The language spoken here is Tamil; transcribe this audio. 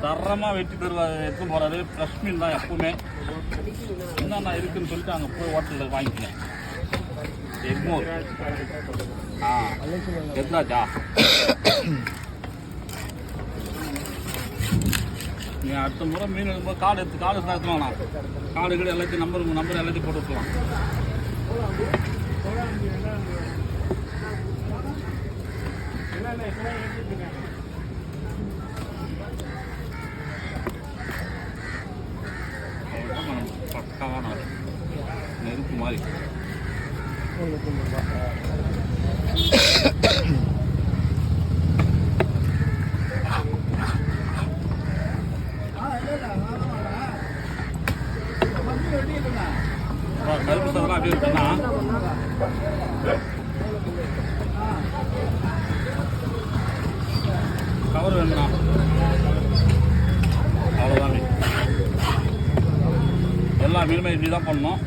தரமாக வெட்டி தருவார், எடுத்து போகிறாரு. ஃப்ரெஷ் மீன் தான் எப்பவுமே. என்னென்ன இருக்குதுன்னு சொல்லிட்டு அங்கே போய் ஹோட்டலில் வாங்கிக்கினேன். எக்மோர் எத்ராஜா நீ அடுத்த முறை மீன் எடுக்கும்போது கார்டு எடுத்துக்கலாம். கார்டு கூட எல்லாத்தையும் நம்பர் எல்லாத்தையும் போட்டு விட்டுலாம். பக்காவான நெருப்பு மாதிரி. கருப்பு சதெல்லாம் அப்படியே இருக்குன்னா கவர் வேணும்ண்ணா. அவ்வளோதான். எல்லா மீனுமே இப்படி தான் பண்ணணும்.